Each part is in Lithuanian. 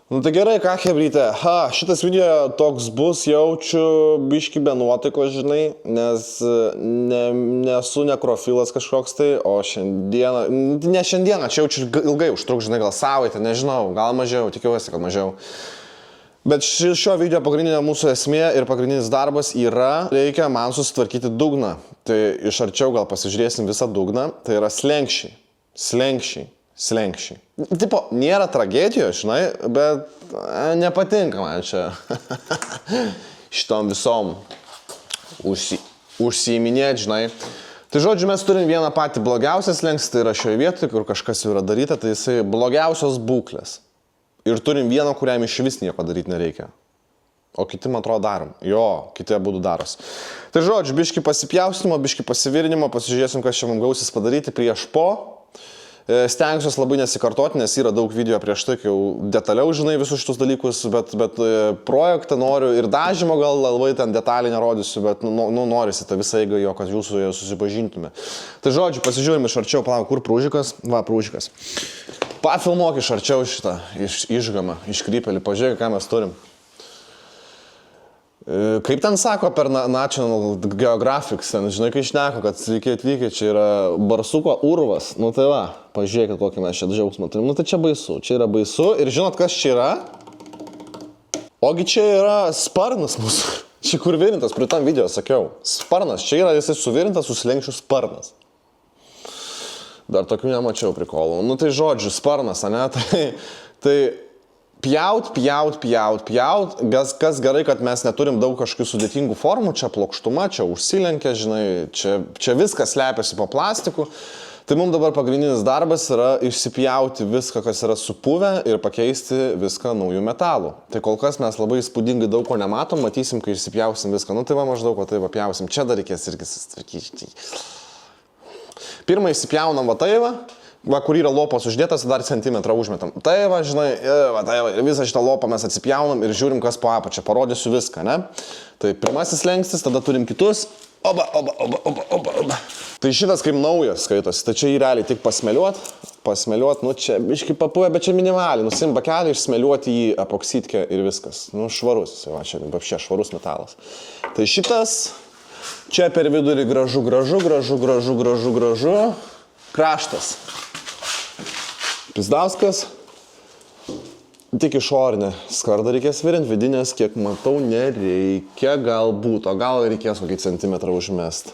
Nu tai gerai, ką hebrytė, šitas video toks bus, jaučiu biški be nuotaiko, žinai, nes nesu nekrofilas kažkoks tai, o šiandieną, ne šiandieną, čia jaučiu ilgai užtruks, žinai, gal savaitę, nežinau, gal mažiau, tikiuosi, kad mažiau. Bet šio video pagrindinė mūsų esmė ir pagrindinis darbas yra, reikia man susitvarkyti dugną. Tai iš arčiau gal pasižiūrėsim visą dugną, tai yra slenkščiai. Tipo, nėra tragedijos, žinai, bet nepatinka man čia šitom visom užsiiminėti, žinai. Tai žodžiu, mes turim vieną patį blogiausią slenkstį, tai yra šioje vietoje, kur kažkas jau yra daryta, tai jisai blogiausios būklės. Ir turim vieną, kuriam iš vis nieko daryti nereikia. O kiti, man atrodo, darom. Jo, kiti būdų daros. Tai žodžiu, biški pasipjaustimo, biški pasivirinimo, pasižiūrėsim, kas čia mums gausis padaryti prieš po. Stengsiuos labai nesikartoti, nes yra daug video prieš tai, kai jau detaliau žinai visus šitus dalykus, bet projektą noriu ir dažymo gal labai ten detaliai nerodysiu, bet norisi tą visą eigą jo, kad jūs su juo susipažintume. Tai žodžiu, pasižiūrim iš arčiau, palauk, kur prūžikas? Va, prūžikas. Pafilmuok iš arčiau šitą išgamą, iškrypelį, pažiūrėk, ką mes turim. Kaip ten sako per National Geographic, ten, žinai, kai šneko, kad sveiki atvykę, čia yra barsuko urvas. Nu tai va, pažiūrėkit, kokį mes čia džiaugsmą turim. Nu tai čia baisu. Ir žinot, kas čia yra? Ogi čia yra sparnas mūsų. Čia kur virintas, prie tam video sakiau. Sparnas, čia yra jisai suvirintas, susilenkščių sparnas. Dar tokių nemačiau prikolų. Nu tai žodžiu, sparnas, ane? Tai pjaut. Kas gerai, kad mes neturim daug kažkokių sudėtingų formų. Čia plokštuma, čia užsilenkia, žinai, čia viskas slepiasi po plastiku. Tai mums dabar pagrindinis darbas yra išsipjauti viską, kas yra supuvę ir pakeisti viską naujų metalų. Tai kol kas mes labai įspūdingai daug ko nematom, matysim, kai išsipjausim viską. Nu tai va maždaug, o tai va pjausim. Čia dar reikės irgi susitvarkyti. Pirmą įsipjaunam va tai va, kur yra lopas uždėtas, dar centimetrą užmetam. Tai va, žinai, ir visą šitą lopą mes atsipjaunam ir žiūrim, kas po apačią. Parodysiu viską, ne? Tai pirmasis slengstis, tada turim kitus. Oba. Tai šitas kaip naujas skaitosi. Tai čia jį realiai tik pasmeliuot, nu čia biškai papuvę, bet čia minimaliai. Nusim bakelį, išsmeliuoti jį epoksitkę ir viskas. Nu švarus, va, čia švarus metalas. Tai šitas, čia per vidurį gražu. Kraštas. Pizdauskas. Tik išorinę skardą reikės virinti, vidinės, kiek matau, nereikia galbūt, o gal reikės kokį centimetrą užmest.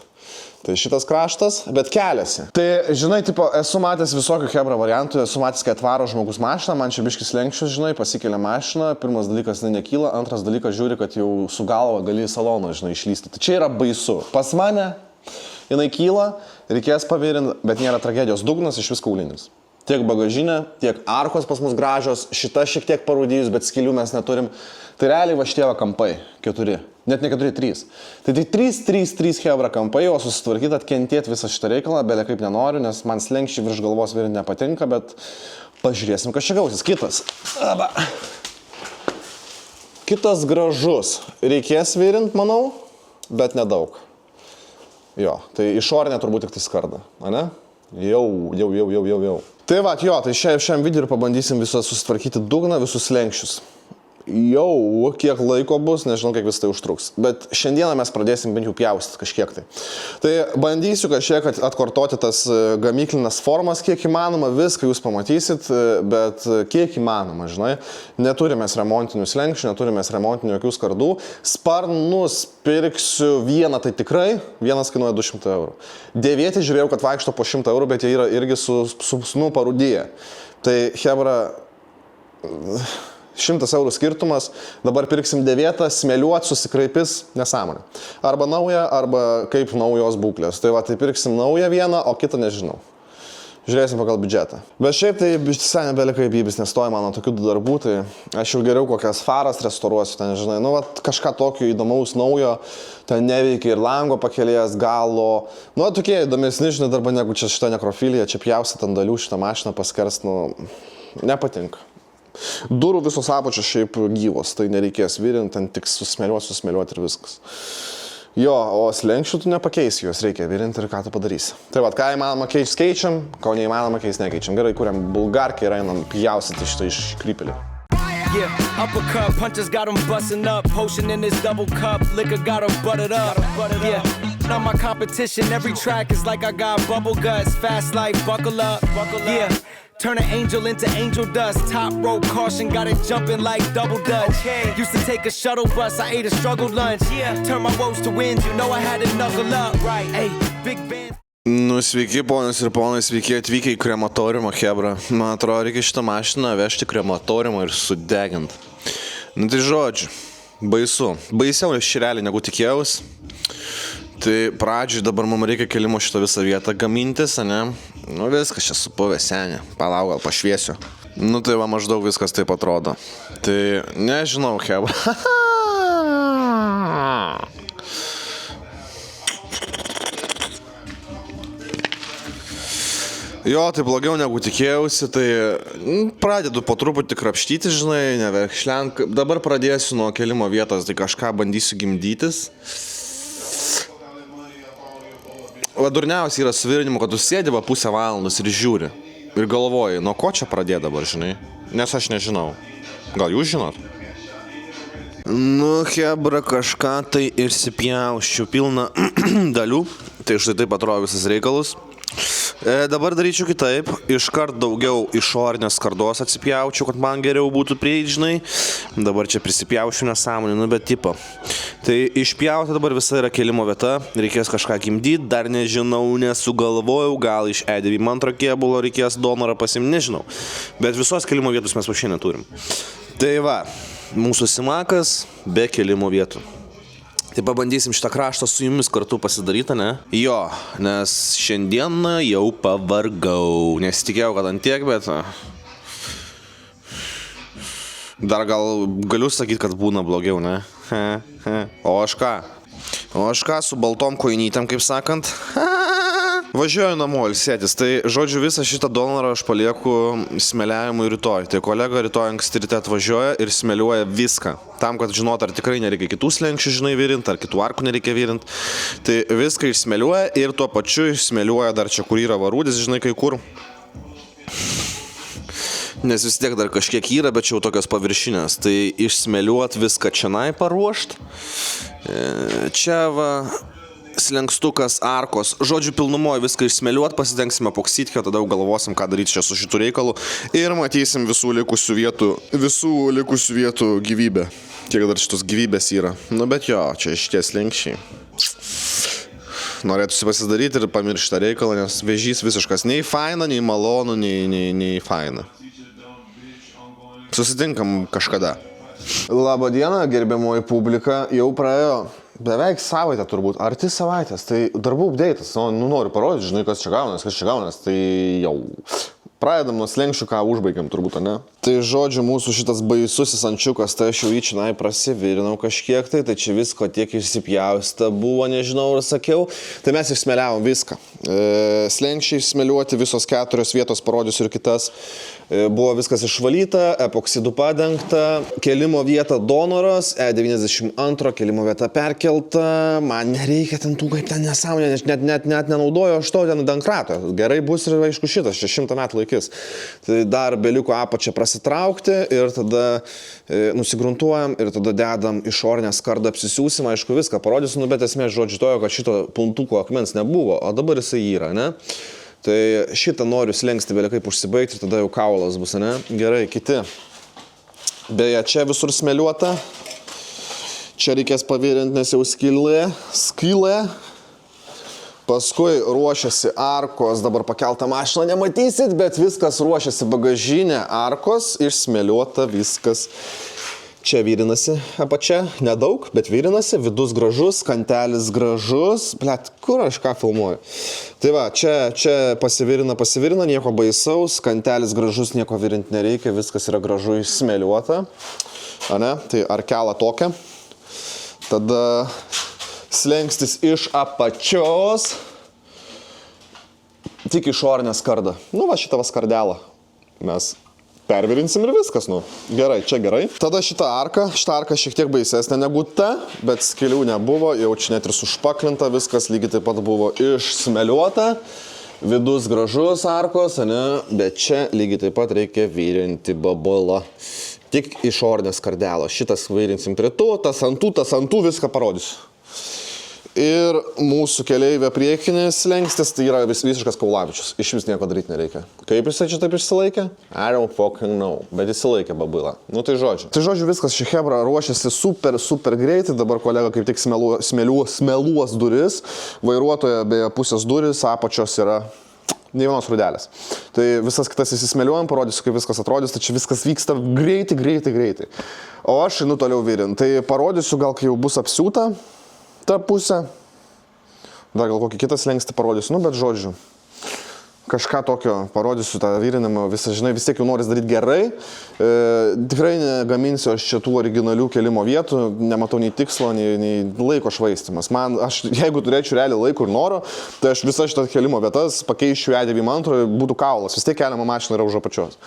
Tai šitas kraštas, bet keliasi. Tai, žinai, tipo, esu matęs visokių hebra variantų, esu matęs, kai atvaro žmogus mašiną, man čia biškis lenkščius, žinai, pasikelia mašiną, pirmas dalykas nekyla, antras dalykas žiūri, kad jau su galva gali į saloną, žinai, išlysti. Tai čia yra baisu. Pas mane jinai kyla, reikės pavirinti, bet nėra tragedijos. Dugnas iš vis kaulinis. Tiek bagažinė, tiek arkos pas mus gražios, šita šiek tiek parūdijus, bet skilių mes neturim. Tai realiai va šitie kampai, 4, net ne 4, 3. Tai 3 hebra kampai, o susitvarkyti, atkentėti visą šitą reikalą, belia kaip nenoriu, nes man slenkščiai virš galvos virinti nepatinka, bet pažiūrėsim, kas čia gausis. Kitas gražus. Reikės virinti, manau, bet nedaug. Jo, tai išorinė turbūt tik tai skarda, ane? Jau. Tai va, jo, tai šiam video ir pabandysim visą susitvarkyti dugną, visus slenkščius. Jau, kiek laiko bus, nežinau, kiek vis tai užtruks. Bet šiandieną mes pradėsim bent jau pjaustyti kažkiek tai. Tai bandysiu kažkiek atkartoti tas gamyklinės formas, kiek įmanoma, viską jūs pamatysit, bet kiek įmanoma, žinai. Neturime remontinių slenkščių, neturime remontinių jokių skardų. Sparnus pirksiu vieną, tai tikrai, vienas kainuoja 200 eurų. Dėvėti žiūrėjau, kad vaikšto po 100 eurų, bet jie yra irgi su parūdyje. Tai hebra... 100 eurų skirtumas, dabar pirksim 9, smeliuot, susikraipis, nesąmonė. Arba nauja, arba kaip naujos būklės. Tai va, tai pirksim naują vieną, o kitą nežinau. Žiūrėsim pagal biudžetą. Bet šiaip tai visai nebelikai bybis nestoja mano tokių darbų, tai aš jau geriau kokias faras restauruosiu, ten žinai, nu va, kažką tokio įdomaus naujo, ten neveikia ir lango pakelėjas, galo. Nu, tokie įdomesni, žinai, darba negu čia šitą nekrofiliją, čia pjausit ant dalių šitą mašiną paskers, nu, nepatinka. Durų visos apačios šiaip gyvos, tai nereikės virinti, ten tik susmeliuoti ir viskas. Jo, o slenkščių tu nepakeisi, juos reikia virinti ir ką tu padarysi. Tai va, ką įmanoma keičiam, ko neįmanoma keisti nekeičiam. Gerai, kuriam bulgarkę ir einam pjausyti šitą iškrypelį. Yeah, uppercut, punches got him busting up. Potion in his double cup, liquor got him buttered up. Yeah, not my competition. Every track is like I got bubble guts. Fast life, buckle up. Yeah, turn an angel into angel dust. Top rope caution, got it jumping like double dutch. Used to take a shuttle bus, I ate a struggle lunch. Yeah, turn my woes to wins, you know I had to knuckle up. Right, hey, big band. Nu, sveiki, ponios ir ponai, sveiki atvykę į krematoriumą, chebra. Man atrodo, reikia šitą mašiną vežti krematoriumą ir sudegint. Nu, tai žodžiu, baisu. Baisiau širelį negu tikėjausi. Tai pradžiui dabar mums reikia kelimo šitą visą vietą gamintis, ane? Nu, viskas čia supuvę senė. Palauk, gal pašviesiu. Nu, tai va, maždaug viskas taip atrodo. Tai nežinau, chebra. Jo, tai blogiau negu tikėjausi, tai pradedu po truputį krapštyti, žinai, neverkšlenk. Dabar pradėsiu nuo kelimo vietos, tai kažką bandysiu gimdytis. Durniausiai yra suvirinimu, kad tu sėdi va pusę valandos ir žiūri. Ir galvoji, nuo ko čia pradėti dabar, žinai? Nes aš nežinau. Gal jūs žinot? Nu, chebra, kažką tai išsipjausčiau pilną dalių. Tai štai taip atrodo visas reikalus. Dabar daryčiau kitaip, iškart daugiau išorinės skardos atsipjaučiau, kad man geriau būtų prieidžinai. Dabar čia prisipjaučiu nesąmonį, nu bet tipo. Tai išpjauta dabar visa yra kelimo vieta, reikės kažką gimdyti, dar nežinau, nesugalvojau, gal iš E92 kėbulo reikės donorą pasimti, nežinau. Bet visos kelimo vietos mes šiandien turim. Tai va, mūsų simakas be kelimo vietų. Tai pabandysim šitą kraštą su jumis kartu pasidaryti, ne? Jo, nes šiandieną jau pavargau. Nesitikėjau, kad ant tiek, bet... Dar gal galiu sakyti, kad būna blogiau, ne? O aš ką? O aš ką su baltom kojinytėm, kaip sakant? Važiuoju namo ilsėtis, tai žodžiu visą šitą donorą aš palieku smeliavimui rytoj. Tai kolega rytoj anksti ryte atvažiuoja ir smeliuoja viską. Tam, kad žinot, ar tikrai nereikia kitų slenkščių, žinai, virint, ar kitų arkų nereikia virint. Tai viską išsmeliuoja ir tuo pačiu išsmeliuoja dar čia, kur yra varūdis, žinai, kai kur. Nes vis tiek dar kažkiek yra, bet čia jau tokios paviršinės. Tai išsmeliuot viską čianai paruošt. Čia va... Slenkstukas, arkos, žodžiu pilnumoje viską išsmeliuot, pasidengsime epoksitkę, tada jau galvosim, ką daryti čia su šitų reikalų ir matysim visų likusių vietų gyvybę. Kiek dar šitos gyvybės yra. Nu bet jo, čia šitie slenkščiai. Norėtųsi pasidaryti ir pamiršti tą reikalą, nes vežys visiškas nei faina, nei malonu, nei faina. Susitinkam kažkada. Labą dieną, gerbiamoji publika, jau praėjo beveik savaitę turbūt, arti savaitės, tai darbų update'as, nu noriu parodyti, žinai, kas čia gaunas, tai jau pradedam nuo slenkščių, ką užbaigiam turbūt, ne? Tai žodžiu, mūsų šitas baisusis ančiukas, tai aš jau jį čionai prasivirinau kažkiek tai čia visko tiek išsipjausta buvo, nežinau, ar sakiau, tai mes išsmeliavom viską. Slenkščiai išsmeliuoti, visos 4 vietos parodysiu ir kitas. Buvo viskas išvalyta, epoksidų padengta, kelimo vieta donoras, E92, kelimo vieta perkelta, man nereikia ten tų kaip ten nesąmonė, net nenaudoju aš to ten dankrato, gerai bus ir aišku šitas, čia 100 metų laikis. Tai dar beliko apačią prasitraukti ir tada nusigruntuojam ir tada dedam išorinę skardą, apsisiūsim, aišku viską parodysiu, bet esmė žodžiu tojo, kad šito puntuko akmens nebuvo, o dabar jisai yra, ne? Tai šitą noriu slengsti belia kaip užsibaigti ir tada jau kaulas bus, ne? Gerai, kiti. Beje, čia visur smeliuota. Čia reikės pavirinti, nes jau skylė. Paskui ruošiasi arkos, dabar pakeltą mašiną nematysit, bet viskas ruošiasi bagažinė, arkos, išsmeliuota viskas. Čia vyrinasi apačia, nedaug, bet vyrinasi, vidus gražus, kantelis gražus, blet, kur aš ką filmuoju. Tai va, čia pasivirina, nieko baisaus, kantelis gražus, nieko virinti nereikia, viskas yra gražu išsmeliuota, ane, tai arkelą tokia, tada slengstis iš apačios, tik išorinę skardą, nu va šitą skardelą mes pervirinsim ir viskas, nu. Gerai, čia gerai. Tada šitą arką šiek tiek baisesnė negu ta, bet skilių nebuvo, jau čia net ir sušpaklinta, viskas lygiai taip pat buvo išsmeliuota. Vidus gražus arkos, ne, bet čia lygiai taip pat reikia virinti babalą. tik išorinės kardelos. Šitas vairinsim prie to, tas ant tų viską parodysiu. Ir mūsų keleivė priekinės lengstis, tai yra visiškas Kaulavičius. Iš vis nieko daryti nereikia. Kaip jisai čia taip išsilaikė? I don't fucking know. Bet išsilaikė babaila. Nu tai žodžiu. Tai žodžiu viskas, ši chebra ruošiasi super greitai. Dabar kolega kaip tik smeluos duris. Vairuotoja beje pusės duris, apačios yra ne vienos rudelės. Tai visas kitas įsismeliuojam, parodysiu, kaip viskas atrodys. Tai čia viskas vyksta greitai. O aš einu toliau virint. Tai parodysiu gal, kai jau bus apsiūta ta pusė. Dar gal kokį kitą slengstį parodysiu, nu bet žodžiu. Kažką tokio parodysiu tą vyrinimą, vis tiek jau noris daryti gerai. Tikrai negaminsiu aš čia tų originalių kelimo vietų, nematau nei tikslo, nei laiko švaistimas. Jeigu turėčiau realiai laiko ir noro, tai aš visą šitą kelimo vietas pakeičiau E9 būtų kaulas. Vis tiek keliama mašina yra už apačios.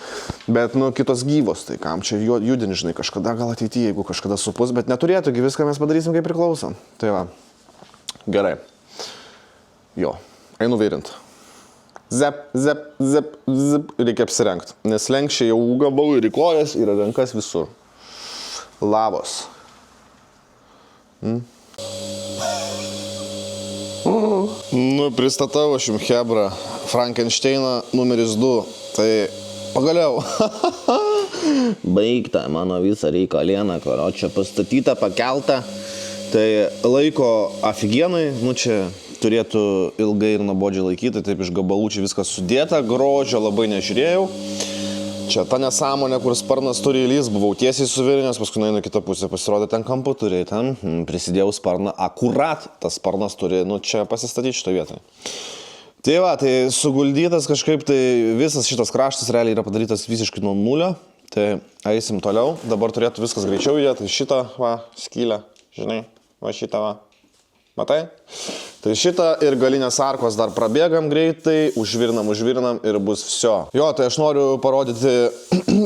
Bet, nu, kitos gyvos, tai kam čia judini, žinai, kažkada gal ateityje, jeigu kažkada supus, bet neturėtų, viską mes padarysim kaip priklauso. Tai va, gerai. Jo, einu vyrint. Zep, reikia apsirengti, nes lenkščiai jau gabau ir į kojas, ir rankas visur. Lavos. Nu, pristatau aš jums Hebrą Frankensteiną numeris 2, tai pagaliau. Baigta mano visą reikalieną, kurio čia pastatyta, pakelta, tai laiko afigienai, nu čia turėtų ilgai ir nuobodžiai laikyti, taip iš gabalų čia viskas sudėta, grožio labai nežiūrėjau. Čia ta nesąmonė, kur sparnas turi įlys, buvau tiesiai suvirinęs, paskui nueinu kitą pusę, pasirodė ten kampų turi, ten prisidėjau sparną, akurat tas sparnas turi, nu čia pasistatyti šitą vietą. Tai va, tai suguldytas kažkaip, tai visas šitas kraštas realiai yra padarytas visiškai nuo nulio, tai eisim toliau, dabar turėtų viskas greičiau judėti, tai šitą va skylę, žinai, va šitą va. Matai? Tai šitą ir galinės arkos dar prabėgam greitai, užvirinam ir bus viso. Jo, tai aš noriu parodyti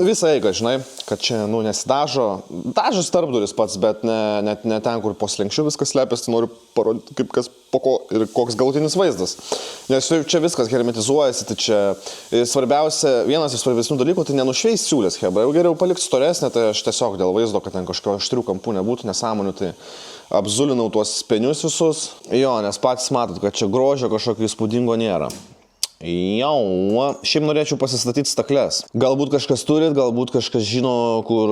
visą eigą, žinai, kad čia, nu, nesidažo. Dažas tarpduris pats, bet ne ten, kur po slenkščiu viskas slepiasi, tai noriu parodyti, kaip kas po ko ir koks galutinis vaizdas. Nes čia viskas hermetizuojasi, tai čia svarbiausia, vienas iš svarbesnių dalykų, tai nenušveis siūlės hebra. Jau geriau palikti storesnę, tai aš tiesiog dėl vaizdo, kad ten kažkokio aštrių kampų nebūtų, nesąmonių, tai apzulinau tuos spenius visus. Jo, nes patys matot, kad čia grožio kažkokio įspūdingo nėra. Jau, šiaip norėčiau pasistatyti stakles. Galbūt kažkas turit, galbūt kažkas žino, kur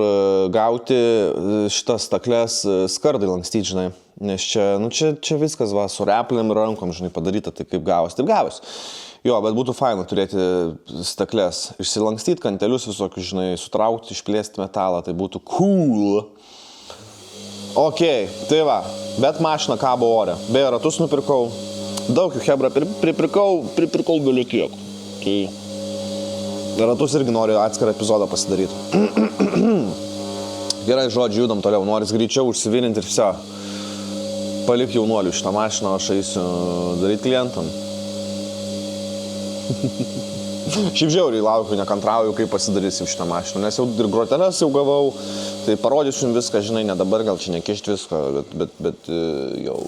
gauti šitas stakles skardai lankstyti, žinai. Nes čia, nu, čia viskas va, su replėm ir rankom, žinai, padaryta, tai kaip gavos, taip gavos. Jo, bet būtų faina turėti stakles, išsilankstyti kantelius visokius, žinai, sutraukti, išplėsti metalą, tai būtų cool. Ok, tai va, bet mašina kabo ore. Beje, ratus nupirkau. Daug jų hebra pripirkau galiu kiek. Tai ratus irgi noriu atskirą epizodą pasidaryti. Gerai, žodžiu, judam toliau. Noris greičiau užsivirinti ir viso. Palik jaunuolių šitą mašiną, aš eisiu daryti klientam. Šiaip žiauriai laukiu, nekantrauju, kaip pasidarysim šitą mašiną, nes jau ir groteles jau gavau, tai parodysiu jums viską, žinai, ne dabar, gal čia nekišti viską, bet jau.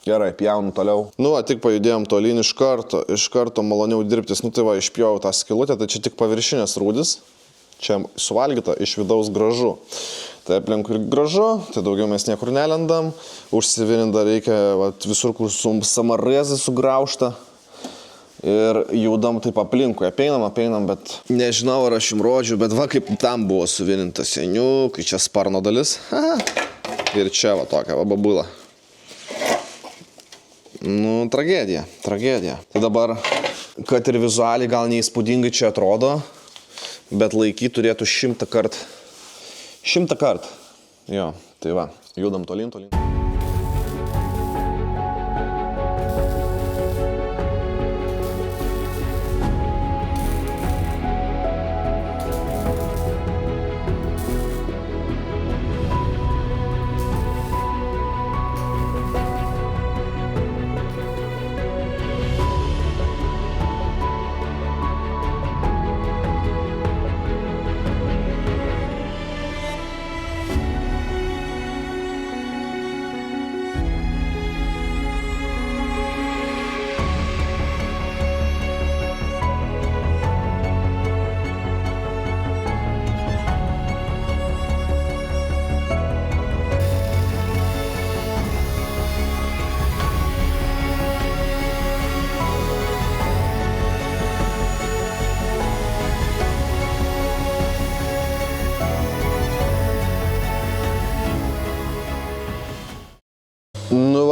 Gerai, pjaunu toliau. Nu, tik pajudėjom tolyn iš karto maloniau dirbtis, nu tai va, išpjau tą skylutę, tai čia tik paviršinės rūdis, čia suvalgyta, iš vidaus gražu. Tai aplink ir gražu, tai daugiau mes niekur nelendam, užsivirinda reikia va, visur, kur samarėzai sugraužta. Ir judam taip aplinkui, apeinam, bet nežinau, ar aš jums rodžiu, bet va kaip tam buvo suvirintas seniukai, čia sparno dalis. Ir čia va tokia va babula. Nu, tragedija. Tai dabar, kad ir vizualiai gal neįspūdingai čia atrodo, bet laikyti turėtų 100 kart. 100 kart. Jo, tai va, judam tolyn.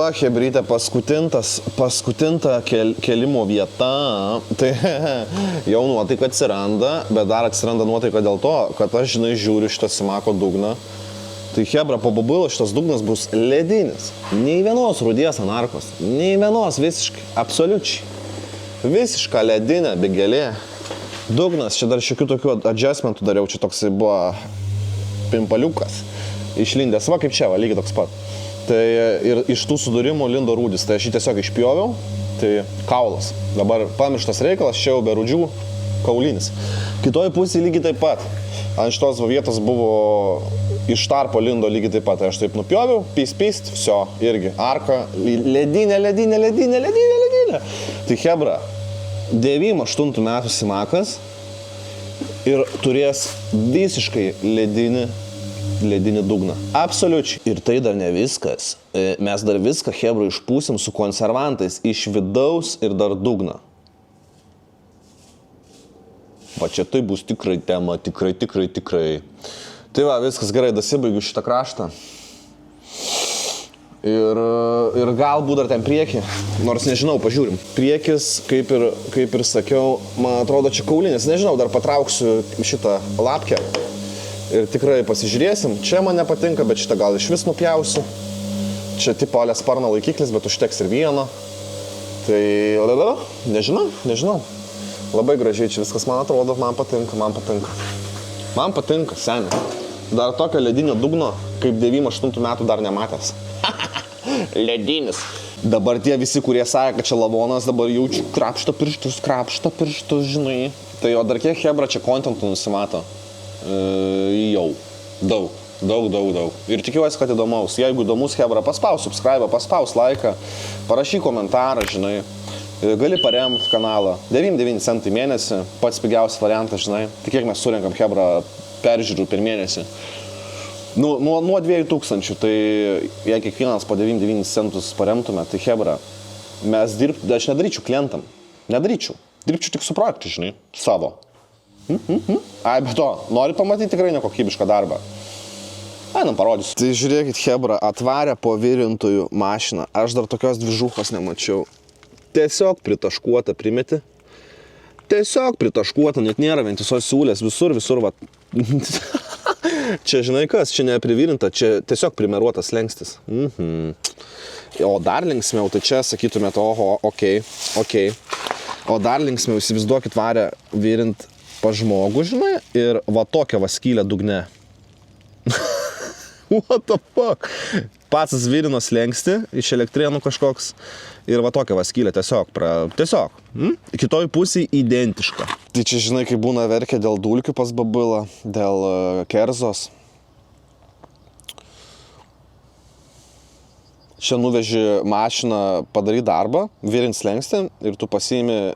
Va, hebrytė, paskutinta kelimo vieta. Tai jau nuotaika atsiranda, bet dar atsiranda nuotaika dėl to, kad aš, žinai, žiūriu šitą Simako dugną. Tai hebra, po bubilo šitas dugnas bus ledinis. Nei vienos rūdies anarkos. Nei vienos visiškai. Absoliučiai. Visiška ledinė begelė. Dugnas, čia dar šiokių tokių adjustmentų dariau, čia toksai buvo pimpaliukas išlindęs, va kaip čia, va, lygiai toks pat. Tai ir iš tų sudūrimų lindo rūdis, tai aš jį tiesiog išpjoviau, tai kaulas. Dabar pamirštas reikalas, čia jau be rūdžių kaulinis. Kitoj pusėje lygiai taip pat. Ant šitos vietos buvo iš tarpo lindo lygiai taip pat. Tai aš taip nupjoviau, pist, viso, irgi arka, ledinė. Tai hebra, 9-8 metų Simakas ir turės visiškai ledinį dugną. Absoliučiai. Ir tai dar ne viskas. Mes dar viską, hebra, išpūsim su konservantais iš vidaus ir dar dugną. Va čia tai bus tikrai tema, tikrai. Tai va, viskas gerai, dasibaigiu šitą kraštą. Ir galbūt dar ten priekį, nors nežinau, pažiūrim. Priekis, kaip ir sakiau, man atrodo, čia kaulinis. Nežinau, dar patrauksiu šitą lapkę ir tikrai pasižiūrėsim. Čia man nepatinka, bet šitą gal iš vis nupjausiu. Čia tipo alė sparno laikiklis, bet užteks ir vieno. Tai, nežinau. Labai gražiai čia viskas, man atrodo, man patinka. Man patinka, seniai. Dar tokio ledinio dugno, kaip 9-8 metų dar nematęs. Ledinis. Dabar tie visi, kurie sakė, kad čia lavonas, dabar jaučiu krapšto pirštus, žinai. Tai o dar kiek hebra čia kontentų nusimato? Jau. Daug. Ir tikiuosi, kad įdomaus. Jeigu įdomus hebra, paspaus subscribe, paspaus laiką, parašyk komentarą, žinai. Gali paremti kanalą. 9 centai mėnesį, pats pigiausias variantas, žinai. Tai kiek mes surenkam hebra peržiūrų per mėnesį. Nuo 2000, tai jei kiekvienas po 9 centus paremtume, tai hebra, aš nedaryčiau klientam. Dirbčiau tik su projektu, žinai, savo. Ai, be to, nori pamatyti tikrai nekokybišką darbą. Einam parodysiu. Tai žiūrėkit, hebra, atvarė po virintojų mašiną. Aš dar tokios dvižuchos nemačiau. Tiesiog pritaškuota primeti. Net nėra vientisos siūlės, visur, va. Čia, žinai kas, čia neprivirinta, čia tiesiog primeruotas slengstis. O dar linksmiau, tai čia sakytumėte, oho, okei. O dar linksmiau, įsivaizduokit varę virint pa žmogų, žinai, ir va tokią va skylę dugne. What the fuck? Pats virino slengsti iš elektrienų kažkoks ir va tokia va skylė tiesiog. Kitoj pusėje identiška. Tai čia, žinai, kai būna verkia dėl dulkių pas babilą, dėl kerzos. Čia nuveži mašiną padaryti darbą, virint slengsti ir tu pasiimi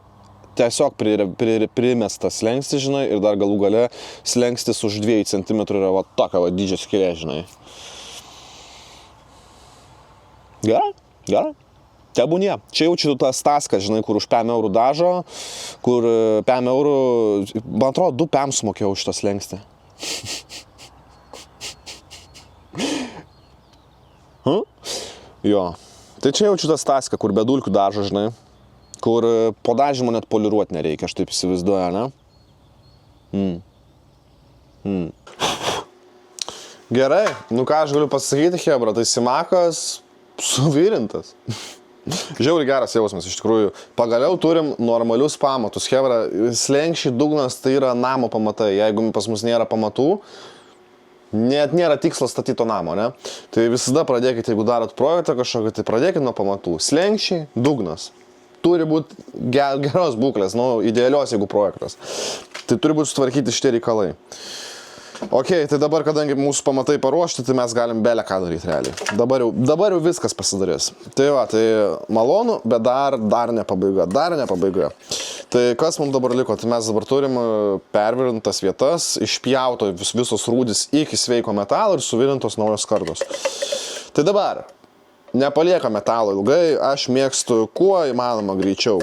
tiesiog primestą slengstį, žinai, ir dar galų gale slengstis už 2 cm yra va tokia va dydžio skylė, žinai. Gerai. Tebūnie. Čia jaučiu tą staską, žinai, kur už 5 eurų dažo, kur 5 eurų, man atrodo, 2 5 sumokėjau už tą slengstį. Jo. Tai čia jaučiu tą staską, kur be dulkių dažo, žinai, kur po dažymo net poliruoti nereikia, aš taip įsivaizduoju, ne? Gerai, ką aš galiu pasakyti, hebra, tai Simakas suvirintas. Žiauriai geras jausmas, iš tikrųjų. Pagaliau turim normalius pamatus. Hebra, slenkščiai dugnas tai yra namo pamatai. Jeigu pas mus nėra pamatų, net nėra tikslas statyti namo, ne? Tai visada pradėkite, jeigu darot projektą kažkokį, tai pradėkite nuo pamatų. Slenkščiai dugnas. Turi būti geros būklės, idealios, jeigu projektas. Tai turi būti sutvarkyti šitie reikalai. Ok, tai dabar, kadangi mūsų pamatai paruošti, tai mes galim belę ką daryti realiai. Dabar jau viskas pasidarys. Tai va, tai malonu, bet dar ne pabaiga. Tai kas mums dabar liko? Tai mes dabar turim pervirintas vietas, išpjauto visos rūdys iki sveiko metalo ir suvirintos naujos skardos. Tai dabar nepalieka metalo ilgai, aš mėgstu kuo įmanoma greičiau.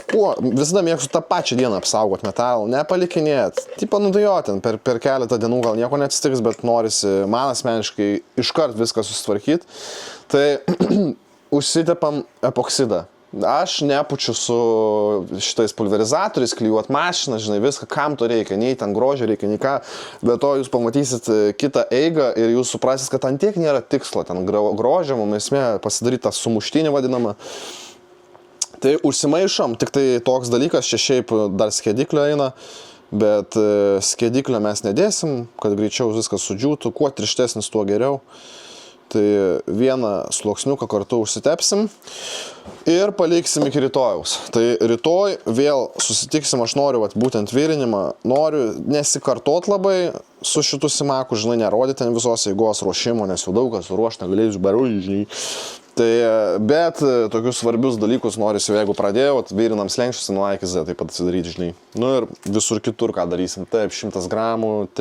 Visada mėgstu tą pačią dieną apsaugoti metalą, nepalikinėt. Tipo, ten per keletą dienų gal nieko neatsitiks, bet norisi man asmeniškai iškart viską susitvarkyti. Tai užsitepam epoksidą. Aš nepučiu su šitais pulverizatoriais, klijuot mašiną, žinai, viską, kam to reikia, nei ten grožio reikia, nei ką, bet to jūs pamatysit kitą eigą ir jūs suprasit, kad ant tiek nėra tikslo, ten grožio, mums esmė pasidaryti tą sumuštinį vadinamą. Tai užsimaišom, tik tai toks dalykas, čia šiaip dar skėdiklio eina, bet skėdiklio mes nedėsim, kad greičiau viskas sudžiūtų, kuo tirštesnis, tuo geriau. Tai vieną sluoksniuką kartu užsitepsim ir paliksim iki rytojaus. Tai rytoj vėl susitiksim, aš noriu būtent virinimą, noriu nesikartot labai su šitų simakų, žinai, nerodyti ten visos eigos ruošimo, nes jau daug kas ruoš, negalėsiu baru, žinai. Tai, bet tokius svarbius dalykus norisi, jeigu pradėjau, virinam slenkščius nuo A iki Z, taip pat atsidaryti, žinai. Nu ir visur kitur ką darysim. Taip, 100 gramų,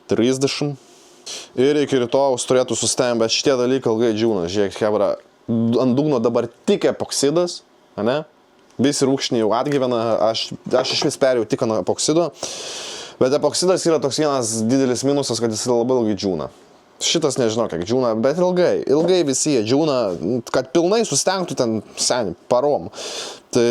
30. Ir iki rytojaus turėtų sustem, bet šitie dalykai ilgai džiūna. Žiūrėk, hebra, ant dugno dabar tik epoksidas, ne? Visi rūkšniai jau atgyvena, aš iš vis perėjau tik ant epoksido. Bet epoksidas yra toks vienas didelis minusas, kad jis labai ilgai džiūna. Šitas nežinau, kiek džiūna, bet ilgai visi jie džiūna, kad pilnai sustengtų ten seniai, parom. Tai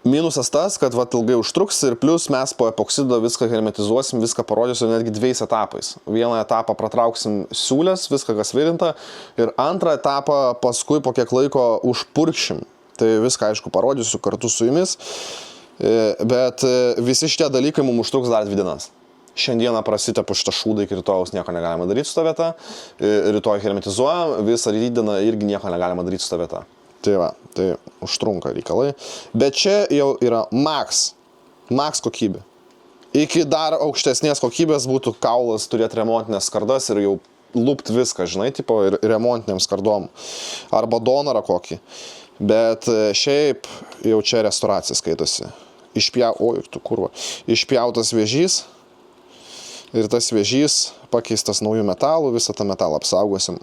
minusas tas, kad ilgai užtruks ir plus mes po epoksido viską hermetizuosim, viską parodysiu netgi 2 etapais. Vieną etapą pratrauksim siūlės, viską kas virinta, ir antrą etapą paskui po kiek laiko užpurkšim. Tai viską, aišku, parodysiu kartu su jumis, bet visi šitie dalykai mums užtruks dar 2 dienas. Šiandieną prasitepu šitą šūdą, iki rytojaus nieko negalima daryti su ta vieta, rytoj hermetizuojam, visą rytdieną irgi nieko negalima daryti su ta vieta. Tai va, tai užtrunka reikalai. Bet čia jau yra max kokybė. Iki dar aukštesnės kokybės būtų kaulas turėti remontinės skardas ir jau lupt viską, žinai, tipo ir remontiniam skardom. Arba donorą kokį. Bet šiaip jau čia restauracija skaitosi. Išpjautas vėžys. Ir tas vėžys pakeistas naujų metalų, visą tą metalą apsaugosim.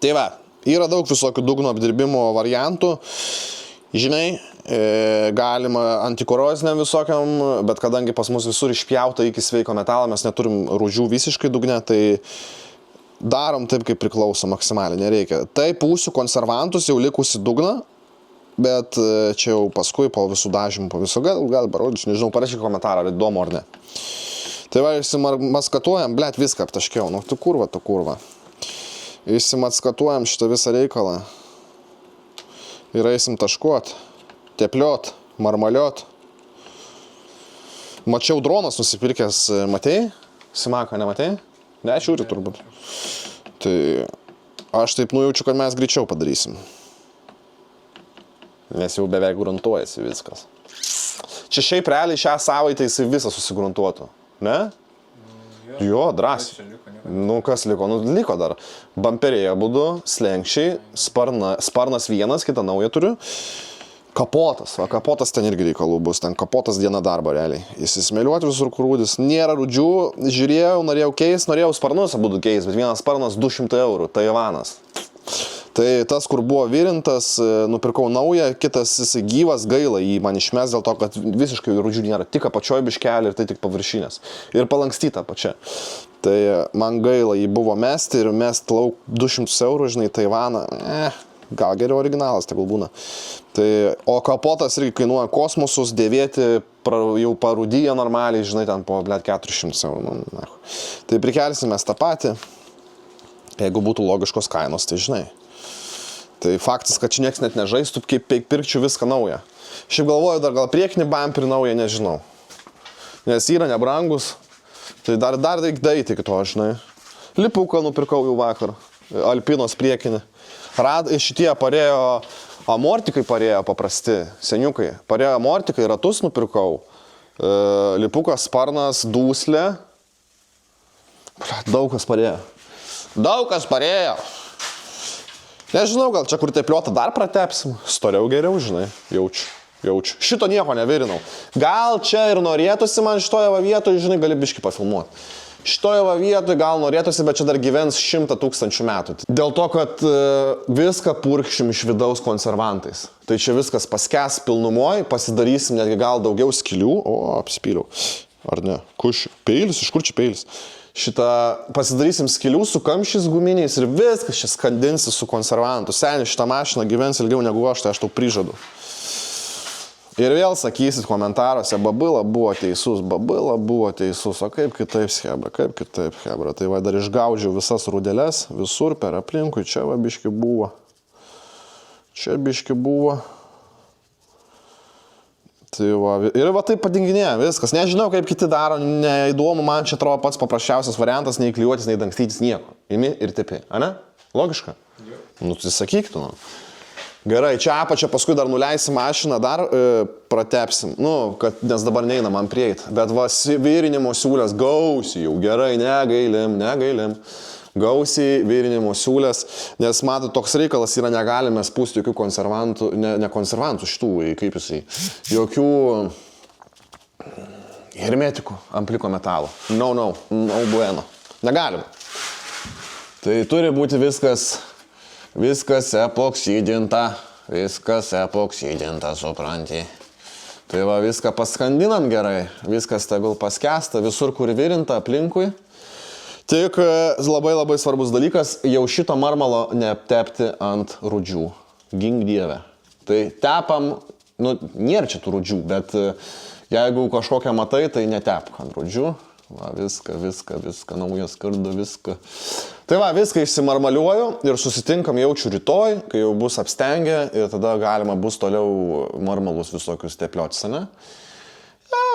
Tai va. Yra daug visokių dugno apdirbimo variantų, žinai, galima antikoroziniam visokiam, bet kadangi pas mus visur išpjauta iki sveiko metalo, mes neturim rūdžių visiškai dugne, tai darom taip, kaip priklauso maksimaliai, nereikia. Tai pūsiu konservantus jau likusi dugną, bet čia jau paskui po visų dažymų, po viso gal parodysiu, nežinau, parašyk komentarą, ar įdomu ar ne. Tai va, išsimaskatuojam, blėt, viską aptaškiau, nu, tu kurva. Išsimatskatuojam šitą visą reikalą ir eisim taškuot, tepliot, marmaliot. Mačiau dronas nusipirkęs, matei? Simaką nematei? Ne, žiūri turbūt. Tai aš taip nujaučiu, kad mes greičiau padarysim. Nes jau beveik gruntuojasi viskas. Čia šiaip realiai šią savaitę jisai visą susigruntuotų, ne? Jo, drąsiai. Nu, kas liko? Nu, liko dar. Bamperiai abudu, slenkščiai, sparnas vienas, kitą naują turiu. Kapotas. Va, kapotas ten irgi reikalų bus. Ten kapotas diena darbo realiai. Įsismėliuoti visur krūdis. Nėra rūdžių. Žiūrėjau, norėjau keist, norėjau sparnus abudu keist, bet vienas sparnas 200 eurų. Taivanas. Tai tas, kur buvo virintas, nupirkau naują, kitas jisai gyvas, gaila jį man išmes dėl to, kad visiškai rūdžių nėra. Tik apačioj biškelį ir tai tik paviršinės. Ir palankstyta pačia. Tai man gaila jį buvo mesti ir mest lauk 200 eurų, žinai, Taivaną. Gal geriau originalas, tegul būna. Tai, o kapotas irgi kainuoja kosmosus, dėvėti jau parūdyja normaliai, žinai, ten po 400 eurų. Nu, tai prikelsimės tą patį. Jeigu būtų logiškos kainos, tai žinai. Tai faktas, kad čia nieks net nežaistų, kaip pirkčiau viską naują. Šiaip galvoju, dar gal priekinį bumperį naują, nežinau. Nes yra nebrangus, tai dar reikia daryti iki to, žinai. Lipuką nupirkau jau vakar, Alpinos priekinį. Šitie parėjo, amortikai parėjo paprasti, seniukai. Parėjo amortikai, ratus nupirkau. Lipukas, sparnas, dūslė. Daug kas parėjo. Nežinau, gal čia kur tepliuotą dar pratepsim. Storiau geriau, žinai, jaučiu. Šito nieko nevirinau. Gal čia ir norėtųsi man šitoje vietoje, žinai, gali biškį pafilmuoti. Šitoje vietoje gal norėtųsi, bet čia dar gyvens 100 000 metų. Dėl to, kad viską purkšim iš vidaus konservantais. Tai čia viskas paskęs pilnumoj, pasidarysim netgi gal daugiau skylių. O, apsipyliau. Ar ne? Kuš? Peilis? Iš kur čia peilis? pasidarysim skilių su kamščiais guminiais ir viskas čia skandinsi su konservantu. Seniai, šitą mašiną gyvens ilgiau negu aš, tai aš tau prižadu. Ir vėl sakysit komentaruose, Babila buvo teisus, o kaip kitaip, hebra. Tai va, dar išgaudžiau visas rudelės, visur per aplinkui, čia va biški buvo. Tai va, ir va taip padinginėja viskas. Nežinau, kaip kiti daro, neįdomu, man čia atrodo pats paprasčiausias variantas, nei klijuotis, nei dangstytis nieko. Imi ir tepi, ane? Logiška? Nu, tai sakyk tu, nu. Gerai, čia apačią paskui dar nuleisim mašiną, dar pratepsim, nu, nes dabar neina man prieit. Bet va, virinimo siūlės gausiai jau, gerai, negailim. Gausiai virinimo siūlės, nes matot, toks reikalas yra, negalime spūsti jokių konservantų, ne konservantų šitų, kaip jisai, jokių hermetikų ampliko metalo. No bueno. Negalime. Tai turi būti viskas epoksidinta, supranti. Tai va, viską paskandinam gerai, viskas tegul paskęsta, visur, kur virinta aplinkui. Tik labai svarbus dalykas, jau šito marmalo netepti ant rūdžių. Gink dieve. Tai tepam, nu, nėra čia tų rūdžių, bet jeigu kažkokią matai, tai netepk ant rūdžių. Va, viską, naujas kardą, viską. Tai va, viską išsimarmaliuoju ir susitinkam jaučiu rytoj, kai jau bus apstengę ir tada galima bus toliau marmalus visokius tepliotis, ne?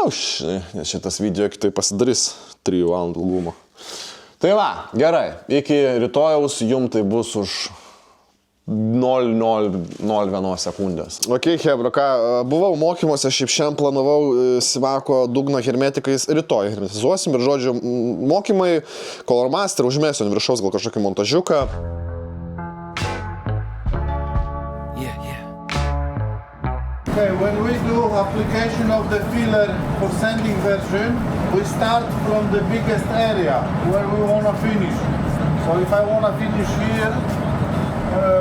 Nes šitas video kitaip pasidarys 3 valandų ilgumo. Tai va, gerai, iki rytojaus jum tai bus už 0,001 sekundės. Ok, hebra, ką, buvau mokymuose, šiaip šiandien planavau Sivako dugno hermetikais, rytoj hermetizuosim ir žodžiu, mokymai, Color Master, užmėsiu ant viršaus gal kažkokį montažiuką. Okay, when we do application of the filler for sanding version, we start from the biggest area where we want to finish. So if I want to finish here,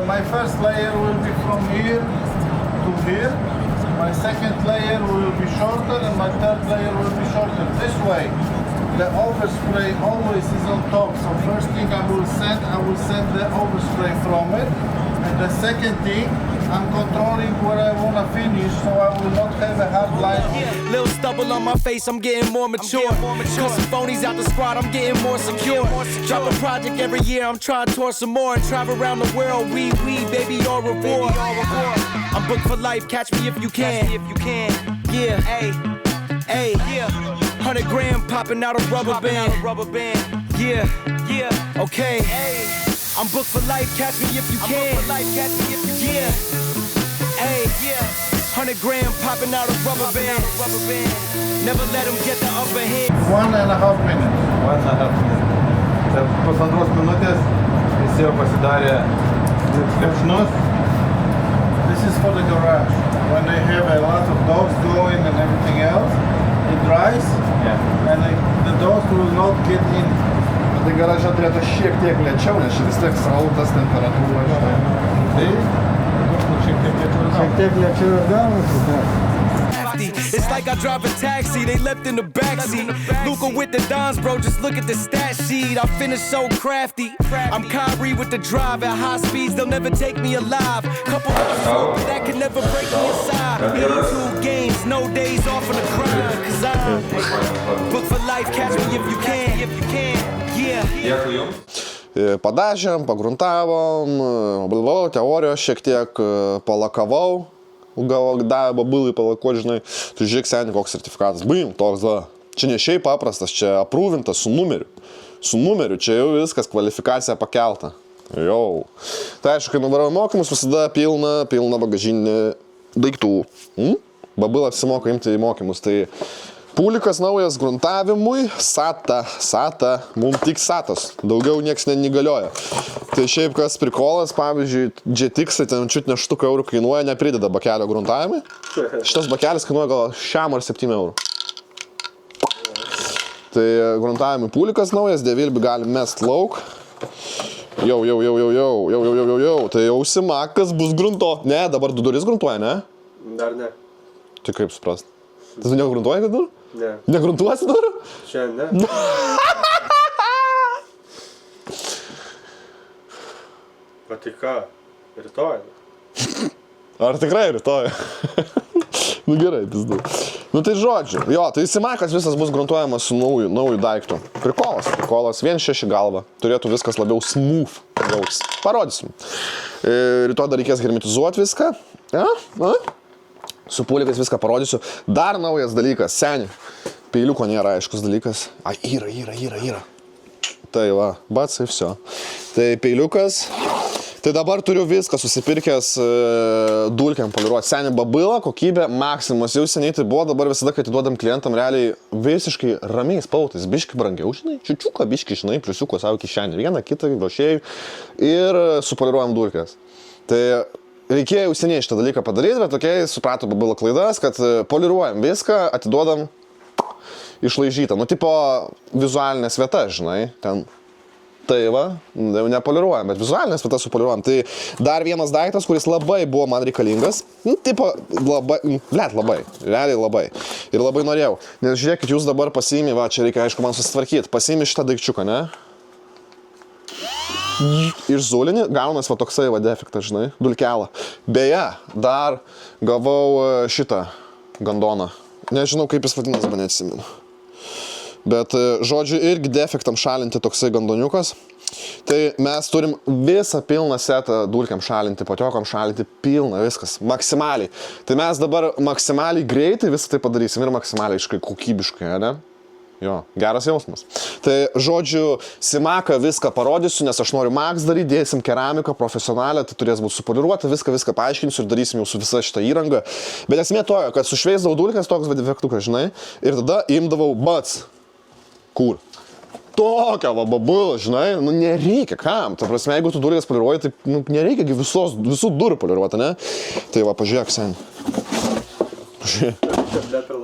my first layer will be from here to here. My second layer will be shorter and my third layer will be shorter. This way, the overspray always is on top. So first thing I will send the overspray from it. And the second thing, I'm controlling where I want to finish, so I will not have a hard line. Little stubble on my face, I'm getting more mature. Cut some phonies out the squad, I'm getting more secure. Drop a project every year, I'm trying to tour some more and travel around the world. We, baby, au revoir. I'm booked for life, catch me if you can. Yeah, hey, 100 grand popping out a rubber band. Yeah, okay. I'm booked for life, catch me if you can. Yeah, hey, 100 grand popping out a rubber band. Never let them get the upper hand. 1.5 minutes. 1.5 minutes. Per pusantros minutės jis jau pasidarė liepšnus. This is for the garage. When they have a lot of dogs going and everything else, it dries and the dogs will not get in. Tai garažą turėtų šiek tiek lėčiau, nes vis tiek srautas, temperatūra. Tai šiek tiek lėčiau ir gaunasi. It's like I drive a taxi, they left in the backseat. Luka with the Dons, bro, just look at the stat sheet. I finish so crafty. I'm Kyrie with the drive at high speeds, they'll never take me alive. Couple of that can never break me aside. 82 games, no days off on the grind. Cause I'm booked for life, catch me if you can. Padažėm, pagruntavom, teorijos šiek tiek palakavau, gal davė Babilai palako, žinai, tu žiūrėk seniai, koks sertifikatas, bim, toks, va, čia ne šiaip paprastas, čia aprūvintas su numeriu, čia jau viskas, kvalifikacija pakelta, jau. Tai aišku, kai nuvarau mokymus, visada pilna bagažinė daiktų, Babila apsimoka imti į mokymus, tai pūlikas naujas gruntavimui, SATA, mums tik SATas, daugiau nieks negalioja. Tai šiaip kas prikolas, pavyzdžiui, GTX ten čiut ne štuką eurų kainuoja, neprideda bakelio gruntavimui. Šitas bakelis kainuoja gal 6 ar 7 eurų. Tai gruntavimui pūlikas naujas, devilbį galim mest lauk. Jau, tai jau simakas bus grunto. Ne, dabar 2 duris gruntuoja, ne? Dar ne. Tai kaip suprast? Tai tu negruntuoji, kad dur? Ne. Negruntuosi dar? Šiandien ne. O tai ką? Rytoj? Ar tikrai rytoj? Nu gerai, pizdu. Nu tai žodžiu, jo, tai įsimakas visas bus gruntuojamas su nauju daiktu. Prikolas, 1.6 galva. Turėtų viskas labiau smooth jautis. Parodysim. Rytoj dar reikės hermetizuoti viską. Su pulikais viską parodysiu. Dar naujas dalykas, seni. Peiliuko nėra aiškus dalykas. Ai, yra. Tai va, bats ir viso. Tai peiliukas. Tai dabar turiu viską susipirkęs dulkiam poliruoti. Seniai babila, kokybė, maksimas. Jau seniai tai buvo, dabar visada, kai atiduodam klientam, realiai visiškai ramiais pautais. Biški brangiau, žinai, čiučiuką, biški, žinai, pliusiuko savo kišenį. Vieną, kitą, brošėjų. Ir supoliruojam dulkės. Tai reikėjo jau seniai šitą dalyką padaryti, bet tokiai suprato babila klaidas, kad poliruojam viską, atiduodam išlaižytą. Nu, tipo vizualinės vietas, žinai, ten. Tai va, jau nepoliruojam, bet vizualinės vietas supoliruojam. Tai dar vienas daiktas, kuris labai buvo man reikalingas. Nu, tipo, realiai labai. Ir labai norėjau. Nes žiūrėkit, jūs dabar pasiimi, va, čia reikia, aišku, man susitvarkyti. Pasiimi šitą daikčiuką, ne? Išzulini, gaunas va toksai va defektas, žinai, dulkelą. Beje, dar gavau šitą gandoną. Nežinau, kaip jis vadinas, bet neatsimenu. Bet, žodžiu, irgi defektam šalinti toksai gandoniukas. Tai mes turim visą pilną setą dulkiam šalinti, patiokam šalinti, pilną, viskas, maksimaliai. Tai mes dabar maksimaliai greitai visą tai padarysim ir maksimaliai kokybiškai, ne? Jo, geras jausmas. Tai, žodžiu, simaką viską parodysiu, nes aš noriu max daryti, dėsim keramiką profesionalią, tai turės būti supoliruota, viską paaiškinsiu ir darysim jau su visa šitą įrangą. Bet esmė tojo, kad sušveisdavau dulkės toks defektukas, žinai, ir tada imdavau bats. Kur? Tokia va babula, žinai, nu nereikia, kam? Ta prasme, jeigu tu dulkės poliruoji, tai nu, nereikia visų durų poliruoti, ne? Tai va, pažiūrėk, sen.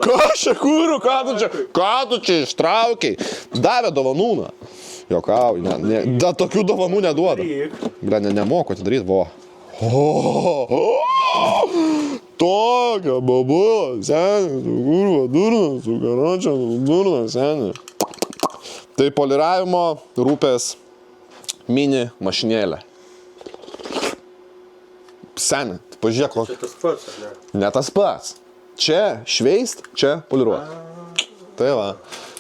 Ką čia kūriu, ką tu čia ištraukiai? Davė dovanūną. Jokau, da tokių dovanų neduoda. Ble, nemoku atidaryti, vo. Tokia babula, seni, tu kurva durnas, tu karočia, durnas, seni. Tai poliravimo rūpės mini mašinėlė. Seni, pažiūrėk kokį. Čia tas pats, ar ne? Ne tas pats. Čia šveist, čia poliruoti. Tai va.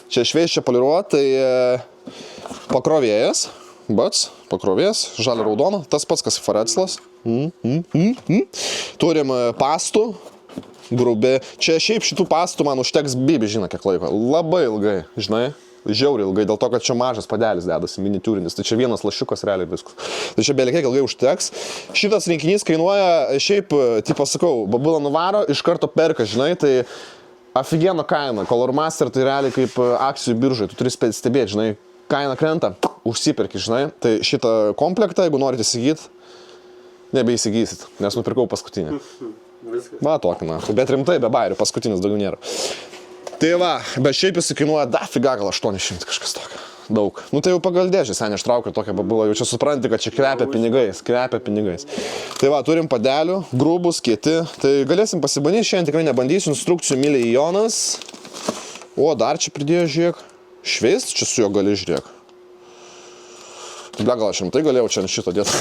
Čia šveist, čia poliruoti, tai pakrovėjas. Bats, pakrovėjas, žalia raudona. Tas pats, kas faretslas. Turim pastų. Grubi. Čia šiaip šitų pastų man užteks bibi, žinai, kiek laiko. Labai ilgai, žinai. Žiauriai ilgai, dėl to, kad čia mažas padelis dedasi, miniatiūrinis, tai čia vienas lašiukas realiai viskas. Tai čia belikiek ilgai užteks. Šitas rinkinys kainuoja, šiaip, tipo sakau, babula nuvaro, iš karto perka, žinai, tai aфиgieno kaina. Color Master tai realiai kaip akcijų biržai, tu turi stebėti, žinai, kaina krenta, užsiperki, žinai. Tai šitą komplektą, jeigu norite įsigyti, nebeįsigysit, nes nupirkau paskutinį. Va tokį, na, bet rimtai, be bairių, paskutinis daugiau nėra. Tai va, bet šiaip jis kainuoja dafiga gal 800 kažkas tokio. Daug. Nu tai jau pagal dėžį, seniai ištraukiu tokią babulą, jau čia supranti, kad čia kvepia pinigais. Tai va, turim padelių, grubus, kieti. Tai galėsim pasibandyti, šiandien tikrai nebandysiu, instrukcijų myliai Jonas. O, dar čia pridėjo, žiūrėk. Šveist, čia su juo gali, žiūrėk. Tai gal aš rimtai galėjau čia ant šito dėti.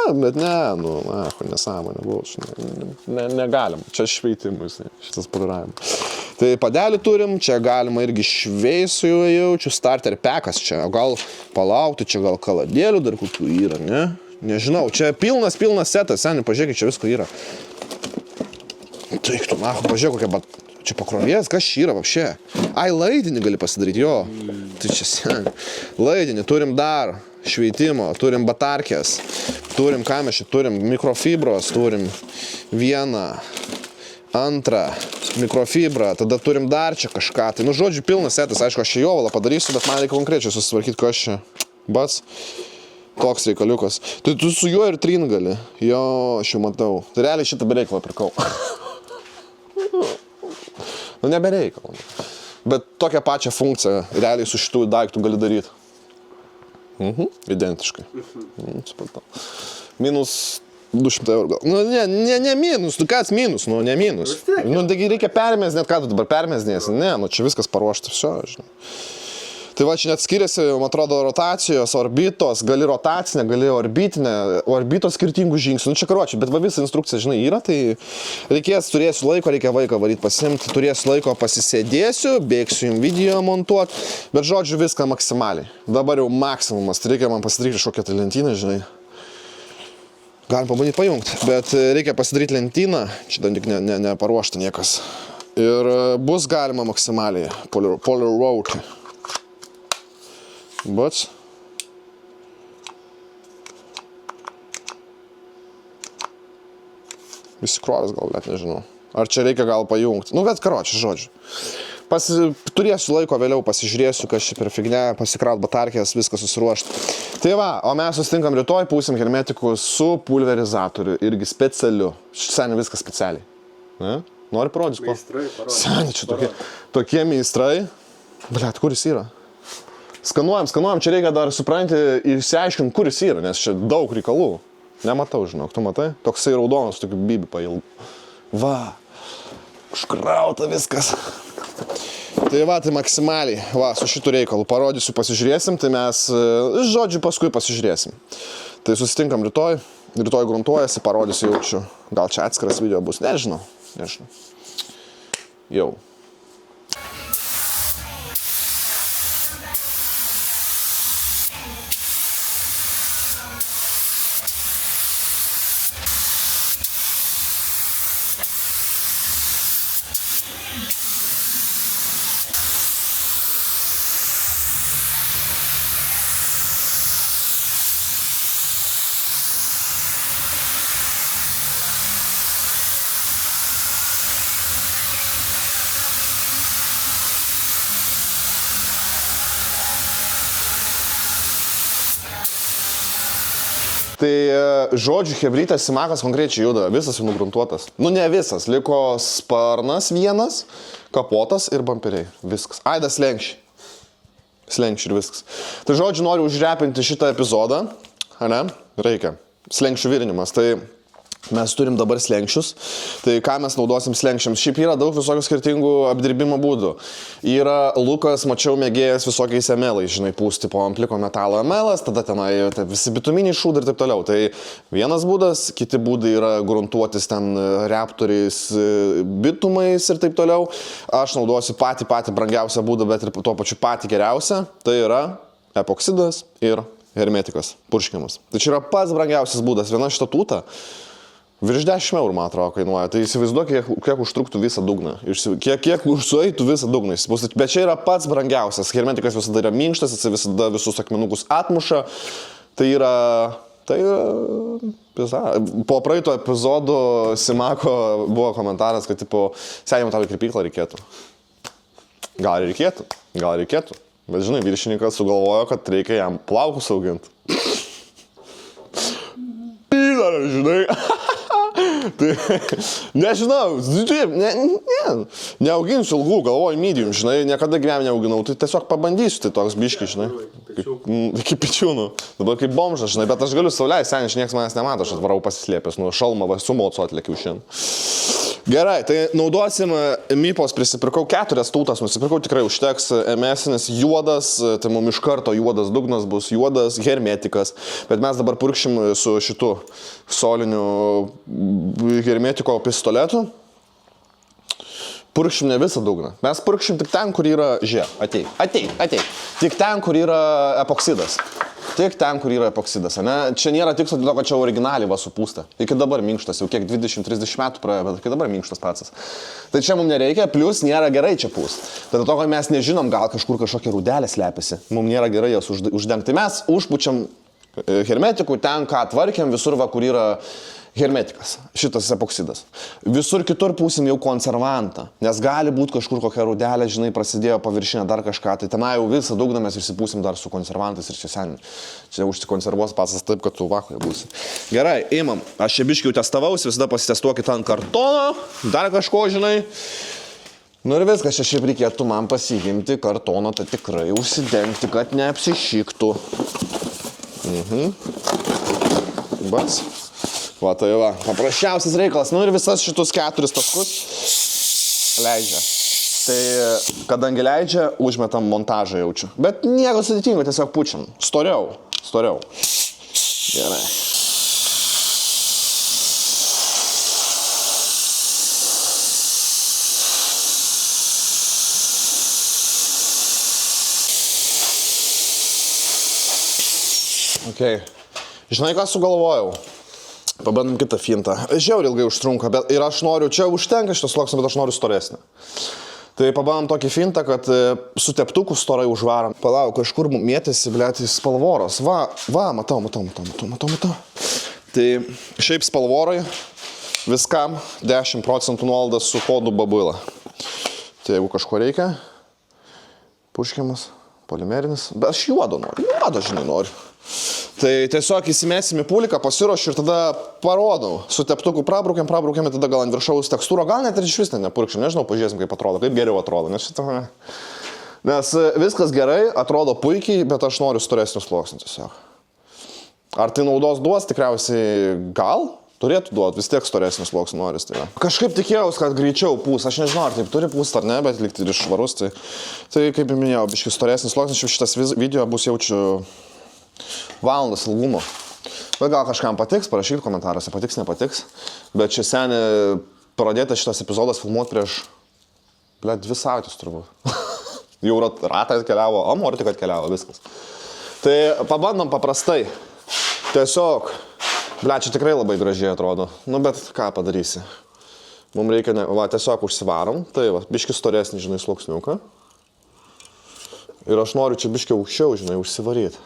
Bet ne, nu, nesąmonė buvo, negalim, čia šveitimus, šitas poliravimas. Tai padelį turim, čia galima irgi šveisiu jaučiu, starter packas čia, o gal palaukti, čia gal kaladėlių dar kokių yra, ne? Nežinau, čia pilnas setas, seniai, pažiūrėkit, čia visko yra. Tai tu, pažiūrėk, kokia, čia pakrovės, kas čia yra, vapšė? Ai, laidinį gali pasidaryti, jo. Tai čia seniai. Laidinį, turim dar šveitimo, turim batarkės, turim, ką mes čia turim, mikrofibros, turim vieną, antrą, mikrofibra, tada turim dar čia kažką. Tai, nu, žodžiu, pilnas setas, aišku, aš čia jovalą padarysiu, bet man reikia konkrečiai susitvarkyti, kas čia. Bats, toks reikaliukas. Tai tu su juo ir trin gali. Jo, aš jau matau. Tai realiai šitą bereikalą pirkau. Nu, nebereikalą. Bet tokią pačią funkciją realiai su šitų daiktų gali daryti. Identiškai. Supratau. Minus 200 eurų gal. Nu, ne minus, tu kas minus, nu, ne minus. Nu, taigi reikia permesnėt, ką tu dabar permesnėsi? Ne, nu, čia viskas paruošta, viso, žinai. Tai va, čia net skiriasi, man atrodo, rotacijos, orbitos, gali rotacinę, gali orbitinę, orbitos skirtingų žingsnių. Nu čia karočiui, bet va visa instrukcija, žinai, yra, tai turėsiu laiko, reikia vaiką varyti pasimti, turėsiu laiko pasisėdėsiu, bėgsiu jums video montuoti, bet žodžiu viską maksimaliai. Dabar jau maksimumas, tai reikia man pasidaryti kažkokią tai lentyną, žinai. Galim pabandyti pajungti, bet reikia pasidaryti lentyną, čia dar tik neparuošta niekas. Ir bus galima maksimaliai poliruoti. Bats. Visi krovės gal, net nežinau. Ar čia reikia gal pajungti. Nu, bet karočiui, žodžiu. Turėsiu laiko vėliau, pasižiūrėsiu, kas čia per fignia, pasikraut batarkės, viską susiruošti. Tai va, o mes susitinkam rytoj, pūsim hermetikų su pulverizatoriu, irgi specialiu. Seniai viskas specialiai. Ne? Nori parodys po? Meistrai, parodys. Seniai čia tokie meistrai. Blet, kur jis yra? Skanuojam, čia reikia dar supranti, išsiaiškinti, kur jis yra, nes čia daug reikalų. Nematau, žinok, tu matai? Toksai raudonas, tokiu bibi pailgu. Va, užkrauta viskas. Tai va, tai maksimaliai, va, su šitų reikalų parodysiu, pasižiūrėsim, tai mes, žodžiu, paskui pasižiūrėsim. Tai susitinkam rytoj gruntuojasi, parodysiu jaučiu, gal čia atskiras video bus, nežinau. Jau. Tai žodžiu, hebrytas Simakas konkrečiai juda, visas jau nugruntuotas. Nu ne visas, liko sparnas vienas, kapotas ir bamperiai. Viskas. Aidas slenkščiai. Slenkščiai ir viskas. Tai žodžiu, noriu užrepinti šitą epizodą. Ne? Reikia. Slenkščių virinimas. Tai mes turim dabar slenkščius. Tai ką mes naudosim slenkščiams? Šiaip yra daug visokių skirtingų apdirbimo būdų. Yra Lukas, mačiau, mėgėjas visokiais emelais, žinai, pūsti po ampliko metalo emelas, tada tenai visi bituminiai šūdai ir taip toliau. Tai vienas būdas, kiti būdai yra gruntuotis ten reaktoriais, bitumais ir taip toliau. Aš naudosiu patį brangiausią būdą, bet ir tuo pačiu patį geriausią. Tai yra epoksidas ir hermetikas, purškiamas. Tai čia yra pats brangiausias būdas. Viena šita tūta virš 10 eurų, man atrodo, kainuoja. Tai įsivaizduok, kiek užtruktų visą dugną. Kiek sueitų visą dugną. Bet čia yra pats brangiausias. Hermetikas visada yra minkštas, jis visada visus akmenukus atmuša. Tai yra... Po praeito epizodo Simako buvo komentaras, kad tipo, seniai tau į kirpyklą reikėtų. Gal reikėtų. Bet žinai, viršininkas sugalvojo, kad reikia jam plaukus auginti. Pydar, žinai. Tai, nežinau, neauginsiu ilgų, galvoju medium, žinai, niekada gyvenime neauginau, tai tiesiog pabandysiu, tai toks biški, žinai, iki pičiūnų, dabar kaip bomžas, žinai, bet aš galiu sauliai, seniai, niekas manęs nemato, aš atvarau pasislėpęs, nu šalmą va, sumocu atlėkiu šiandien. Gerai, tai naudosim Mypos, prisipirkau 4 tūtas, nusipirkau tikrai užteks, MS-inis juodas, tai mums iš karto juodas dugnas bus, juodas hermetikas, bet mes dabar purkšim su šitu soliniu hermetiko pistoletu. Purkšim ne visą dugną, mes purkšim tik ten, kur yra ateik, tik ten, kur yra epoksidas. Tik ten, kur yra epoksidas, ne? Čia nėra tikslo dėl to, kad čia originaliai va supūsta. Iki dabar minkštas, jau kiek 20-30 metų praėjo, bet iki dabar minkštas pats. Tai čia mums nereikia, plus nėra gerai čia pūst. Tai dėl to, kad mes nežinom, gal kažkur kažkokia rūdelė slepiasi. Mums nėra gerai jas uždengti. Tai mes užpučiam hermetikų ten, ką tvarkiam, visur va, kur yra hermetikas, šitas epoksidas. Visur kitur pūsim jau konservantą, nes gali būti kažkur kokia rūdelė, žinai, prasidėjo paviršinė dar kažką, tai tenai jau visą dugną mes išsipūsim dar su konservantais ir čia seniai. Čia užsikonservuos pasas taip, kad tu vakoje būsi. Gerai, imam. Aš čia biškiau testavausi, visada pasitestuokit ant kartono, dar kažko, žinai. Nu ir viskas, čia šiaip reikėtų man pasigimti kartoną, tai tikrai užsidengti, kad neapsišiktų. Bas. Va, tai va, paprasčiausias reikalas. Nu ir visas šitus 4 taškus leidžia. Tai kadangi leidžia, užmetam montažą jaučiu. Bet nieko sudėtingo, tiesiog pučiam. Storiau. Gerai. Okay. Žinai, ką sugalvojau? Pabandom kitą fintą. Žiauriai ilgai užtrunka, bet ir aš noriu, čia užtenka šitas sluoksnis, bet aš noriu storesnį. Tai pabandom tokį fintą, kad su teptuku storai užvaram. Palauk, kažkur mėtėsi, blėt, spalvoros. Va, matau. Tai šiaip spalvorai viskam 10% nuolaidas su kodu babila. Tai jeigu kažko reikia, puškiamas, polimerinis, bet aš juodo noriu. Tai tiesiog įsimėsim į puliką, pasiruošiu ir tada parodau. Su teptuku prabraukiam ir tada gal ant viršaus tekstūro, gal net ir iš vis nepurkšim, nežinau, pažiūrėsim kaip atrodo, kaip geriau atrodo. Nes viskas gerai, atrodo puikiai, bet aš noriu storesnius sluoksnius tiesiog. Ar tai naudos duos, tikriausiai gal? Turėtų duoti, vis tiek storesnius sluoksnius noris. Tai kažkaip tikėjaus, kad greičiau pūs, aš nežinau, ar taip turi pūst ar ne, bet likti ir švarus. Tai kaip ir minėjau, biškis storesnis sluoksnis, šitas video bus jaučiu valandas ilgumo. Bet gal kažkam patiks, parašykit komentaruose, patiks, nepatiks. Bet čia seniai pradėtas šitas epizodas filmuoti prieš 2 savaitės turbūt. Jau ratai atkeliavo, amorti atkeliavo, viskas. Tai pabandom paprastai. Tiesiog, čia tikrai labai gražiai atrodo. Nu, bet ką padarysi? Mums reikia, tiesiog užsivarom. Tai biškis storesnį, žinai, sluoksniuką. Ir aš noriu čia biškį aukščiau, žinai, užsivaryti.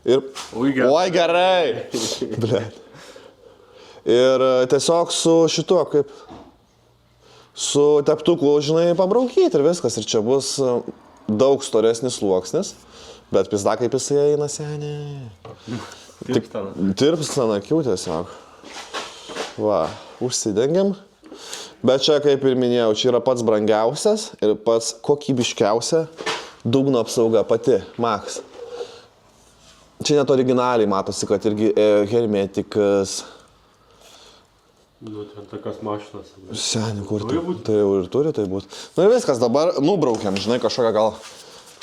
Ir... Oi gerai! Blet. Ir tiesiog su šituo, kaip su teptuku, žinai, pabraukyti ir viskas. Ir čia bus daug storesnis sluoksnis, bet pizda kaip jisai eina seniai. Tirpsta nakių tiesiog. Va, užsidengiam. Bet čia, kaip ir minėjau, čia yra pats brangiausias ir pats kokybiškiausia dugno apsauga pati, Max. Čia net originaliai matosi, kad irgi hermetikas. Nu, ten tokios mašinos. Seniai, kur tai jau ir turi tai būti. Nu ir viskas, dabar nubraukiam, žinai, kažkokią gal...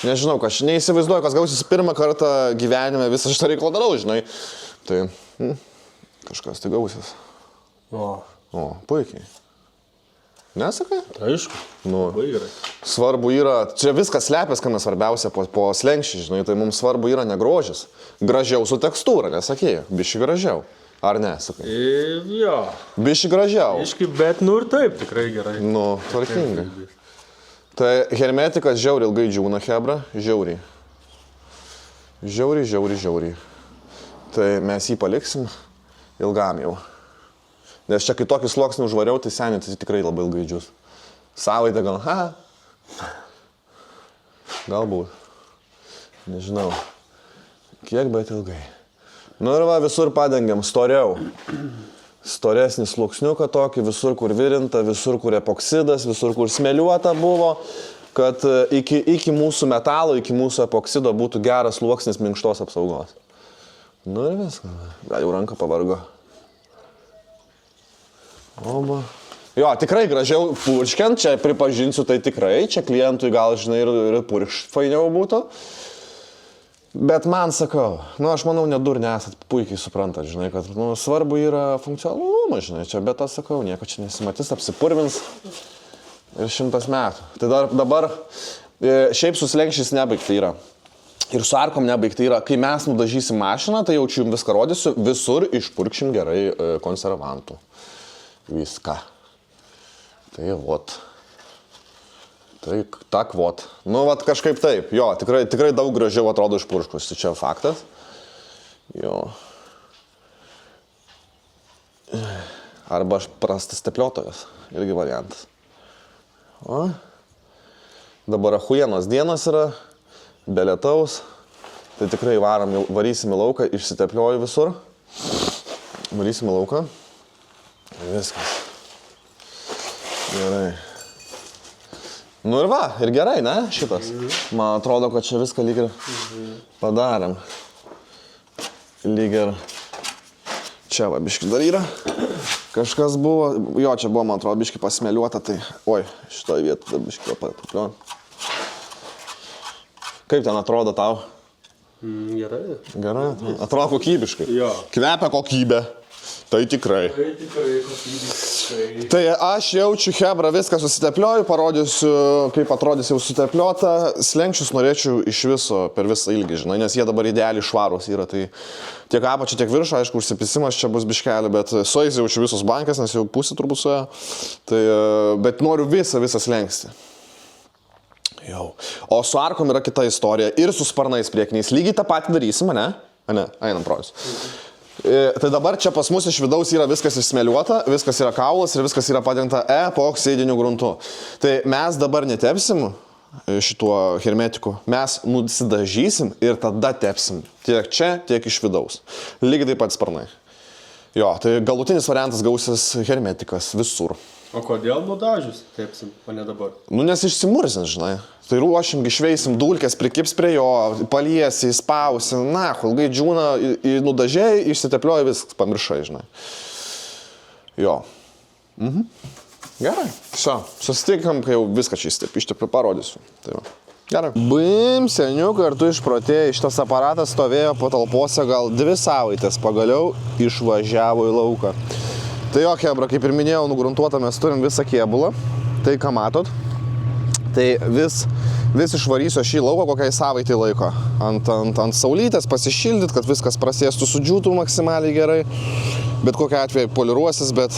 Nežinau, aš neįsivaizduoju, kas gausis pirmą kartą gyvenime, visą šitą reikalą darau, žinai. Tai kažkas tai gausis. O, puikiai. Nesakai? Aišku. Nu, labai gerai. Svarbu yra, čia viskas slepias, kam svarbiausia po slenkščiai, žinai, tai mums svarbu yra ne grožis. Gražiau su tekstūra, nesakėjai, biški gražiau. Ar ne, sakai? Jo. Biški gražiau. Biški, bet nu ir taip tikrai gerai. Nu, tvarkingai. Tai hermetikas žiauriai ilgai džiūna, hebra, žiauriai. Žiauriai. Tai mes jį paliksim ilgam jau. Nes čia kai tokį sluoksnį užvariau, tai seniai tai tikrai labai ilgai džius. Savaitę gal, galbūt. Nežinau. Kiek, bet ilgai. Nu ir va, visur padengiam storiau. Storesnį sluoksniuką tokį, visur kur virinta, visur kur epoksidas, visur kur smėliuota buvo, kad iki mūsų metalo, iki mūsų epoksido būtų geras sluoksnis minkštos apsaugos. Nu ir viskas. Gal jau ranka pavargo. Oba. Jo, tikrai gražiau purškiant, čia pripažinsiu tai tikrai, čia klientui gal, žinai, ir purkšt fainiau būtų. Bet man sakau, aš manau, nedurni esat, puikiai suprantat, žinai, kad svarbu yra funkcionalumas, žinai, čia, bet aš sakau, nieko čia nesimatys, apsipurvins ir 100 metų. Tai dabar šiaip suslenkščiais nebaigti yra. Ir su arkom nebaigti yra, kai mes nudažysim mašiną, tai jaučiu jums viską rodysiu, visur išpurkšim gerai konservantų. Viską. Tai vot. Tai tak vot. Nu, vat kažkaip taip. Jo, tikrai daug gražiau atrodo išpurškus. Tai čia faktas. Jo. Arba aš prastas tepliotojas. Irgi variantas. O. Dabar achuienos dienos yra. Be lietaus. Tai tikrai varysim į lauką. Išsiteplioju visur. Varysim į lauką. Viskas. Gerai. Nu ir va, ir gerai, ne, šitas. Man atrodo, kad čia viską lyg ir padarėm. Lyg ir... Čia va, biški dar yra. Kažkas buvo, jo, čia buvo, man atrodo, biški pasmeliuota, tai, oi, šitoje vietoje dar biški papliuon. Kaip ten atrodo tau? Gerai. Gerai, atrodo kokybiškai. Jo. Kvepia kokybė. Tai tikrai. Tai tikrai kokybiškai. Tai aš jaučiu, hebra, viską susiteplioju, parodysiu, kaip atrodys jau sutepliota. Slenkščius norėčiau iš viso, per visą ilgį, žinai, nes jie dabar idealiai švarūs yra. Tai tiek apačia, tiek viršų, aišku, užsipisimas čia bus biškelį, bet sueis jaučiu visus bankas, nes jau pusė turbūt suėjo. Tai, bet noriu visą slenkstį. Jau. O su arkom yra kita istorija ir su sparnais priekiniais. Lygiai tą patį darysim, ne? Ne, einam projus. Tai dabar čia pas mus iš vidaus yra viskas išsmeliuota, viskas yra kaulas ir viskas yra padengta epoksidiniu gruntu. Tai mes dabar netepsim šituo hermetiku, mes nusidažysim ir tada tepsim. Tiek čia, tiek iš vidaus. Lygiai taip pat sparnai. Jo, tai galutinis variantas gausis hermetikas visur. O kodėl nudažius tepsim, o ne dabar? Nu, nes išsimurzin, žinai. Tai ruošim, išveisim dulkės, prikips prie jo, paliesi, įspausi, na, ilgai džiūna, nudažiai, išsiteplioji, viskas pamiršai, žinai. Jo. Gerai. Susitinkam, kai jau viską čia ištepiu, parodysiu. Tai va. Gerai. Bim, seniukai, ar tu išprotėjai, šitas aparatas stovėjo patalpose gal 2 savaitės, pagaliau išvažiavo į lauką. Tai jo, hebra, kaip ir minėjau, nugruntuotą mes turim visą kėbulą. Tai ką matot? Tai vis išvarysiu šį lauką kokiai savaitį laiko. Ant saulytės pasišildyt, kad viskas prasėstų, sudžiūtų maksimaliai gerai. Bet kokiu atveju poliruosis, bet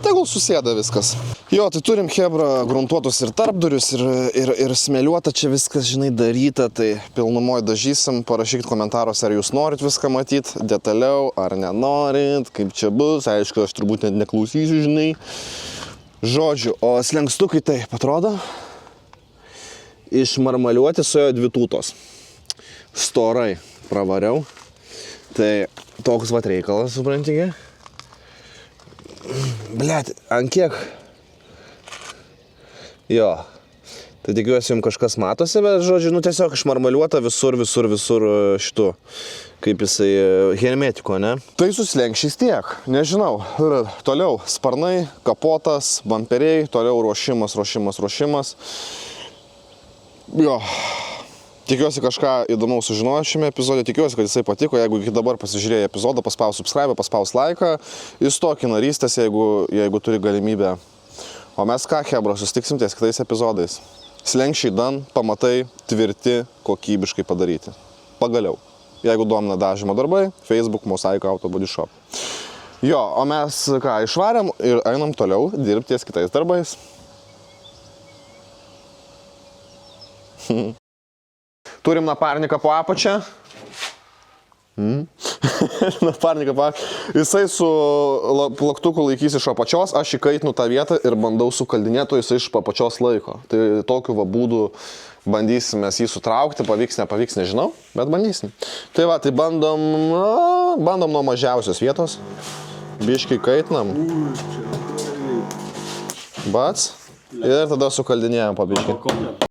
tegul susėda viskas. Jo, tai turim, hebra, gruntuotus ir tarpdurius, ir smeliuota čia viskas, žinai, daryta, tai pilnumoje dažysim, parašykit komentaruose, ar jūs norit viską matyti detaliau, ar nenorit, kaip čia bus, aišku, aš turbūt net neklausysiu, žinai. Žodžiu, o slenkstukai tai, atrodo, išmarmaliuoti suėjo 2 tūtos. Storai pravariau, tai toks vat reikalas, suprantige. Blet, ant kiek? Jo, tai tikiuosi jums kažkas matosi, bet, žodžiu, nu tiesiog išmarmaliuota visur šitų, kaip jisai hermetiko, ne? Tai suslenkšys tiek, nežinau. Toliau sparnai, kapotas, bamperiai, toliau ruošimas. Jo, tikiuosi kažką įdomaus sužinojo šiame epizode, tikiuosi, kad jisai patiko. Jeigu iki dabar pasižiūrėjai epizodą, paspaus subscribe, paspaus laiką, įstok į narystės, jeigu turi galimybę. O mes ką, hebra, susitiksim ties kitais epizodais. Slenkščiai dan, pamatai, tvirti, kokybiškai padaryti. Pagaliau. Jeigu domina dažymo darbai, Facebook, Mosaika Auto Body Shop. Jo, o mes ką, išvarėm ir einam toliau dirbti ties kitais darbais. Turim naparniką po apačią. Naparniką po apačią. Jisai su plaktuku laikys iš apačios, aš įkaitinu tą vietą ir bandau sukaldinėti, jisai iš apačios laiko. Tai tokiu va būdu bandysim mes jį sutraukti, pavyks, nepavyks, nežinau, bet bandysim. Tai va, tai bandom nuo mažiausios vietos. Biškai kaitinam. Bats. Ir tada sukaldinėjam po biškai.